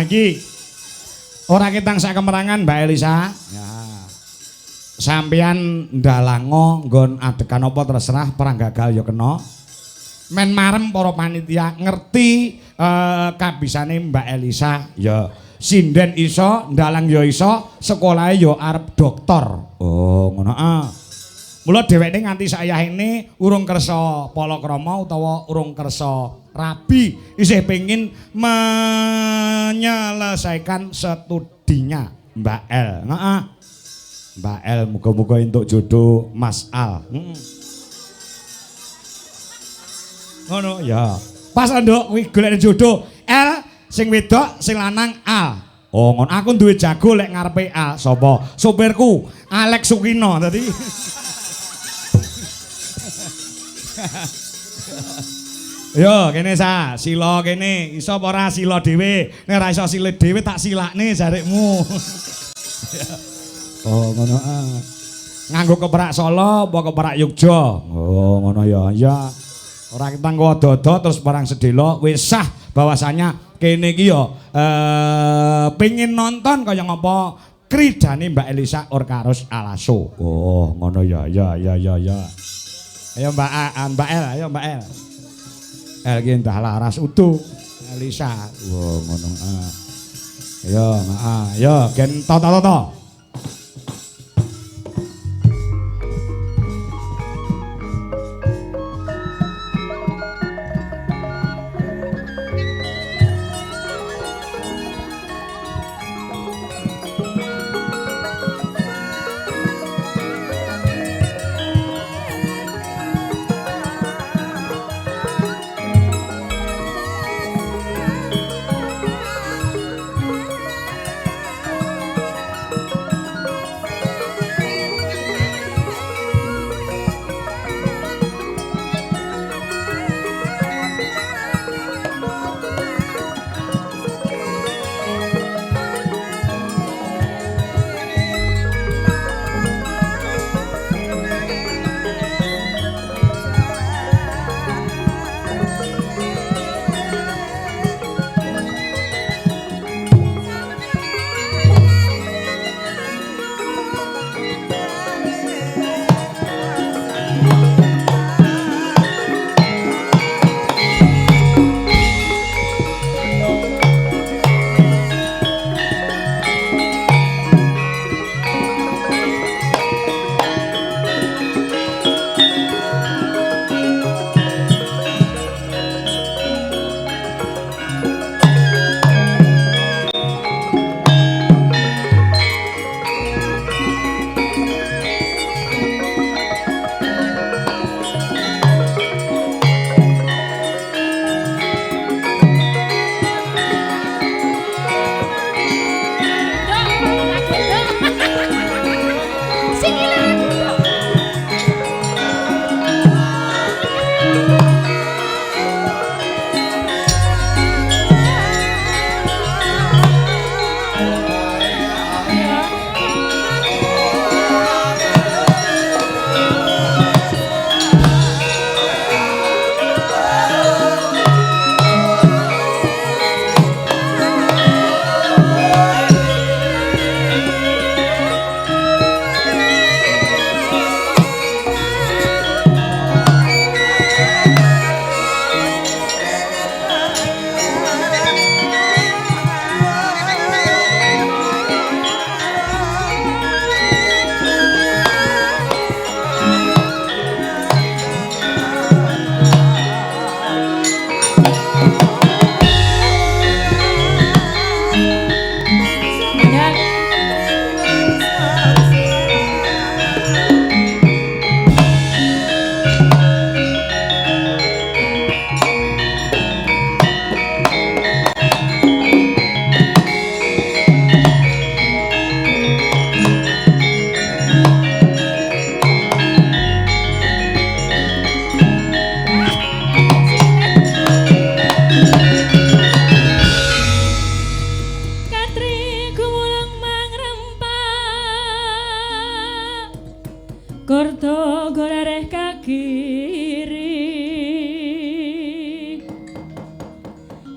iki ora ketang sak kemerangan Mbak Elisa. Ya. Sampeyan ndalango nggon adegan apa terserah perang gagal ya kena. Men marem para panitia ngerti kabisane Mbak Elisa ya sinden iso, ndalang ya iso, sekolahe ya arep doktor. Oh, ngono ah. Mula dheweke nganti sayahene urung kersa palakrama utawa urung kersa rabi, isih pengin menyelesaikan studinya Mbak El. Heeh. Mbak El muga-muga entuk jodoh Mas Al. Ngono ya. Pas nduk kuwi golek jodoh El sing wedok sing lanang Al. Oh ngono aku duwe jago lek ngarepe Al. Sapa? Sopirku Alex Sukino dadi. Yo kene sa, sila kene iso apa ora sila dhewe. Nek ora iso sila dhewe tak silakne jarekmu. Oh ngono ah. Nganggo keprak Solo apa keprak Yogya? Oh ngono ya. Ya. Ora ketang dodo terus barang sedelo wis sah bahwasanya kene iki ya pengen nonton kaya ngapa kridane Mbak Elisa Orkarus Alaso. Oh ngono ya. Ayo Mbak El, ayo Mbak El. El ki entah laras utuh Elisa. Wow ngono ah. Ayo gen toto.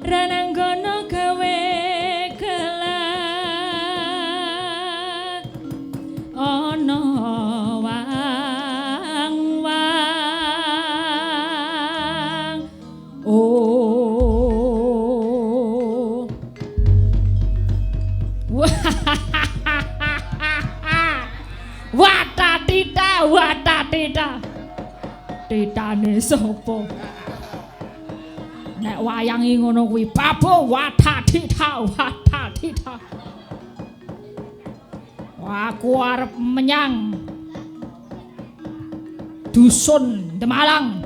Rananggono gawe Nek wayangi ngono kuwi babo watadita. Aku arep menyang dusun Demalang.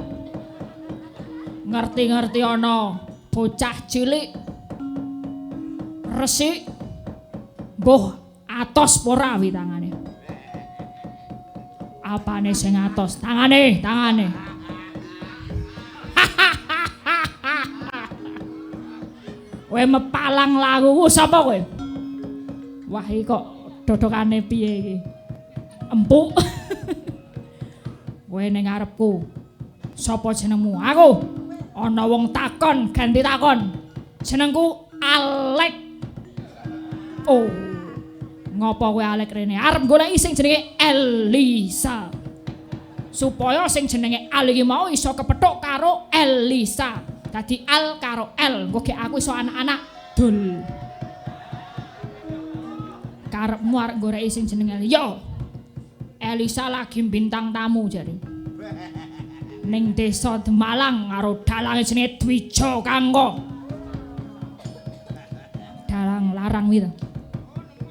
Ngerti-ngerti ana bocah cilik resik mbuh atos ora wi tangane. Apane sing atos? Tangane. Kowe mepalang lagu sapa kowe? Wah iki kok dodokane piye iki? Empuk. Kowe ning ngarepku. Sapa jenengmu? Aku. Ana wong takon, ganti takon. Jenengku Alek. Oh. Ngopo kowe Alek rene? Arep goleki sing jenenge Elisa. Supaya sing jenenge Al iki mau iso kepethuk karo Elisa. Dadi Al karo L, engko gek aku iso anak-anak dul. Karepmu arep goleki sing jenenge yo. Elisa lagi bintang tamu jare. Ning desa Demalang karo dalange jenenge Dwija Kanggo. Dalang larang kuwi to.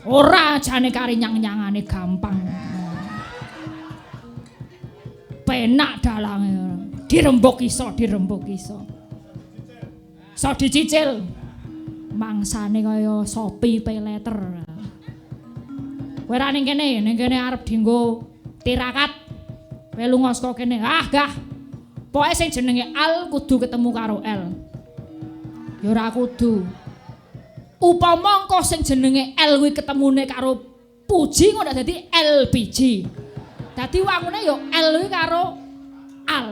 Ora jane kari nyang-nyangane gampang. Penak dalange. Dirembuk iso. So dicicil. Mangsane kaya sopi pay letter. Kowe ra ning kene arep dienggo tirakat. Kowe lunga saka kene. Ah, gah. Pokoke sing jenenge Al kudu ketemu karo L. Ya ora kudu. Upama engko sing jenenge L kuwi ketemune karo Puji ngono dadi LPG. Dadi wangune ya L kuwi karo Al.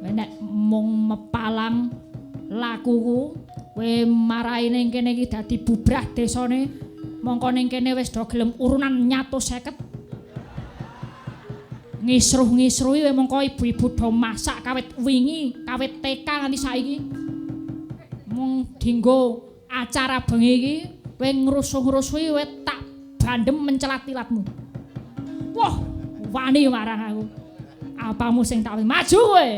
Nek mung mepalang lakuku kowe marahi ning kene iki dadi bubrah desane. Mongko ning kene wis do gelem urunan nyato 50. Ngisruh-ngisruhi kowe mongko ibu-ibu do masak kawit wingi, kawit TK nganti saiki. Mung dinggo acara bengi iki kowe ngrusuh-ngrusuhi kowe tak bandem mencelat-ilatmu. Wah, wani marang aku. Apamu sing tak maju kowe.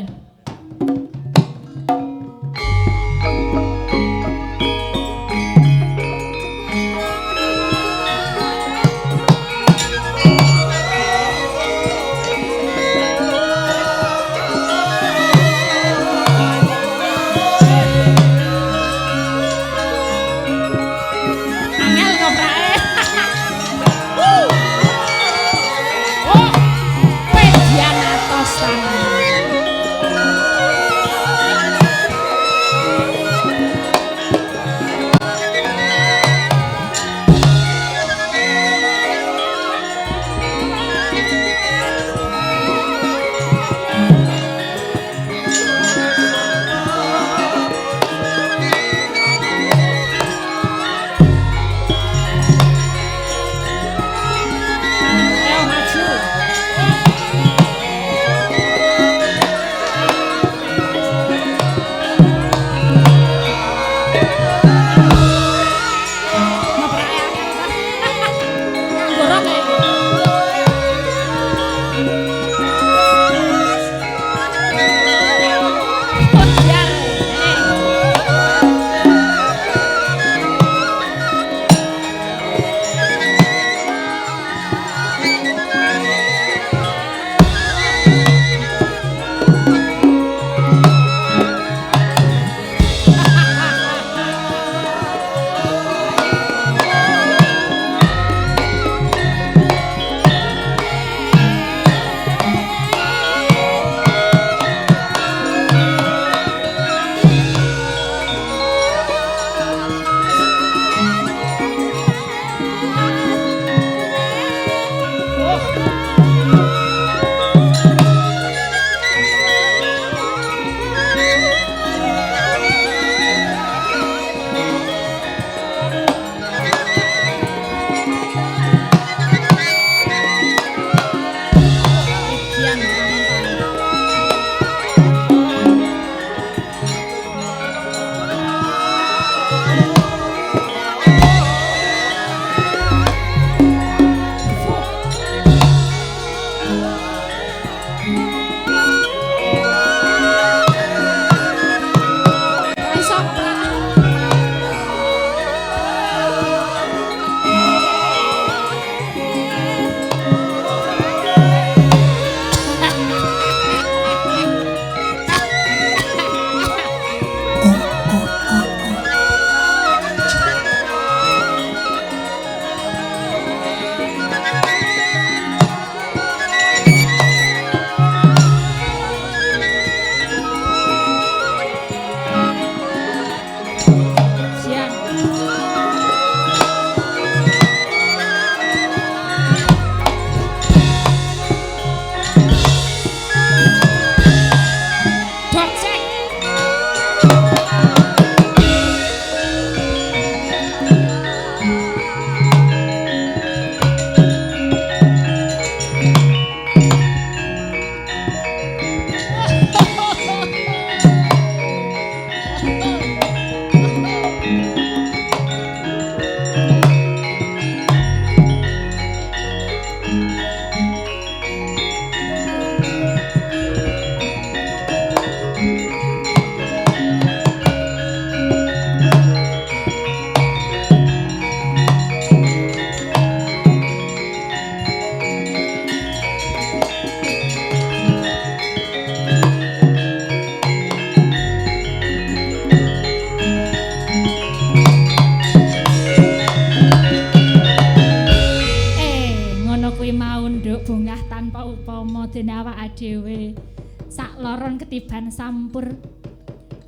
loron ketiban sampur.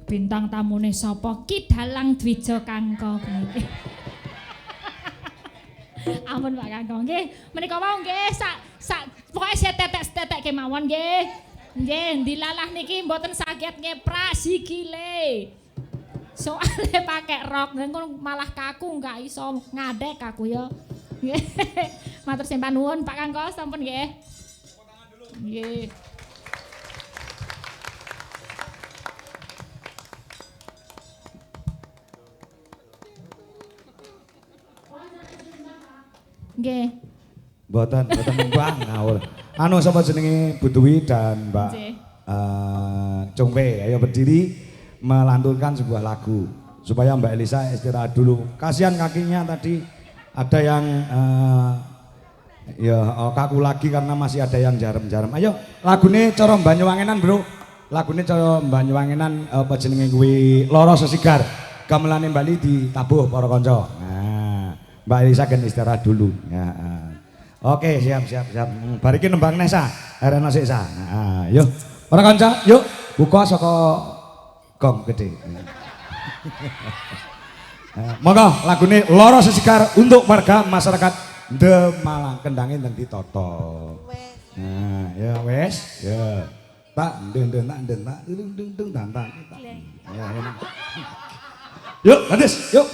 Bintang tamune sapa? Ki Dalang Dwija Kangka. Ampun Pak Kangka nggih. Menika wau nggih sak pokoke setetek-setetek kemawon nggih. Nggih, dilalah niki mboten saged ngeprak sikile. Soale pakai rok ngono malah kaku enggak iso ngadek aku ya. Nggih. Matur sembah nuwun Pak Kangka sampun nggih. Nggih. Nggih. Mboten Mbah ngawur. Anu sapa jenenge Bu Dwi dan Mbak Cungpe, ayo berdiri melantunkan sebuah lagu supaya Mbak Elisa istirahat dulu. Kasihan kakinya tadi ada yang kaku lagi karena masih ada yang jarem-jarem. Ayo lagune cara Banyuwangenan, Bro. Lagune cara Banyuwangenan apa jenenge kuwi Lara Sesigar. Gamelane Bali ditabuh para kanca. Nah, Mbak Elisa kan istirahat dulu. Ya. Oke, siap. Bariki nembang Nesa, arena siksa. Nah, yuk. Para kanca, yuk buka saka gong gede. Monggo lagune Lara Sesigar untuk warga masyarakat Demalang. Kendangin dan ditoto. Nah, ya wes, ya. Tak ndeng tak. Ya. Yuk, lanjut, yuk.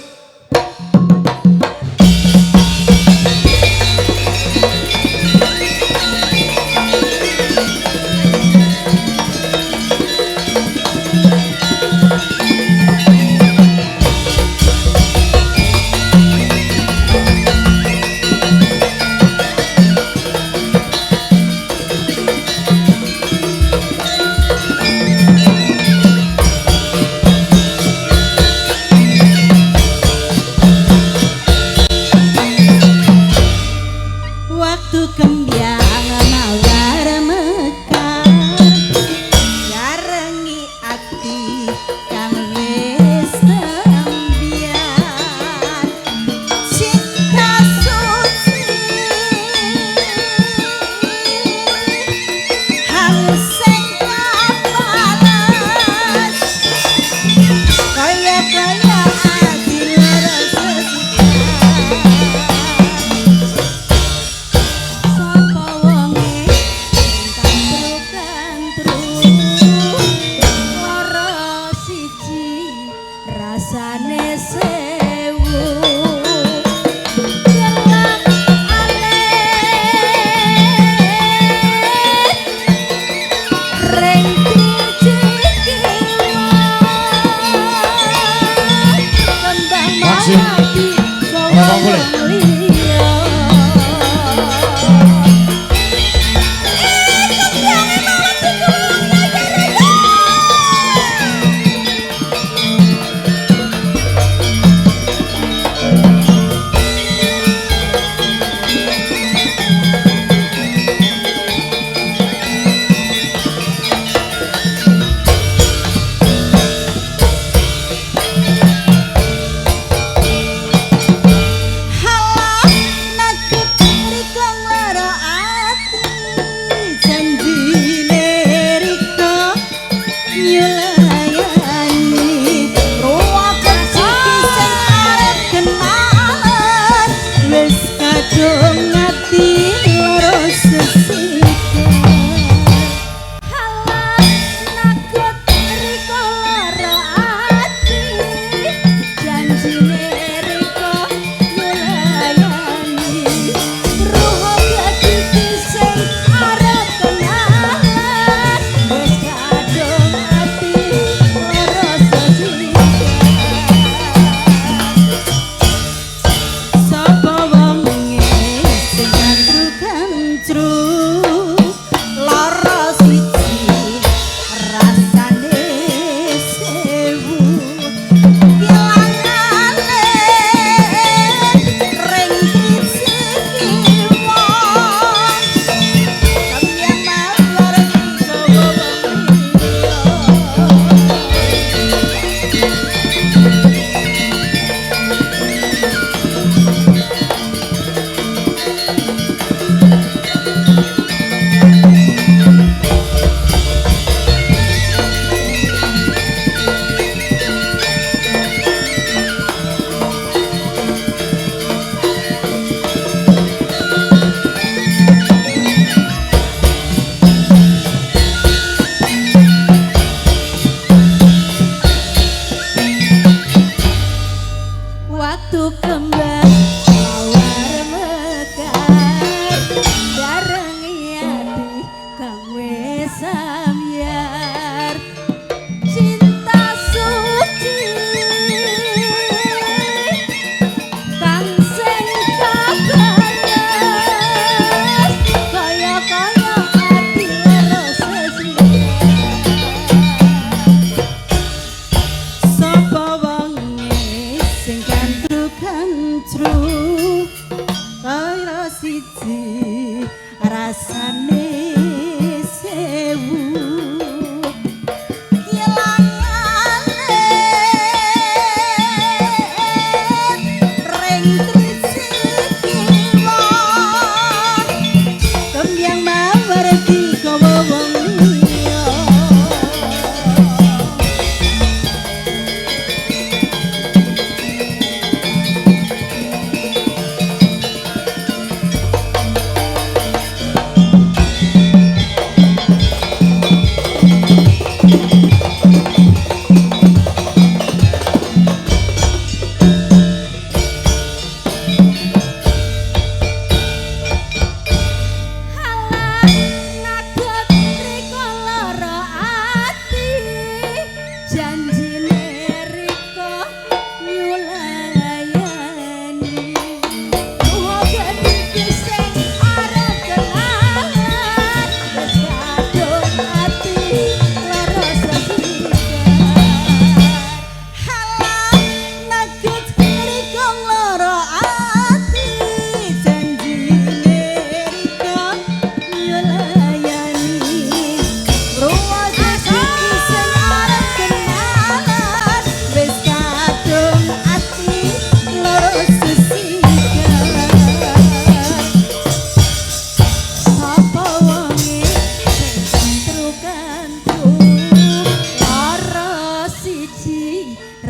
Siji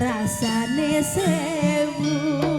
rasane sewu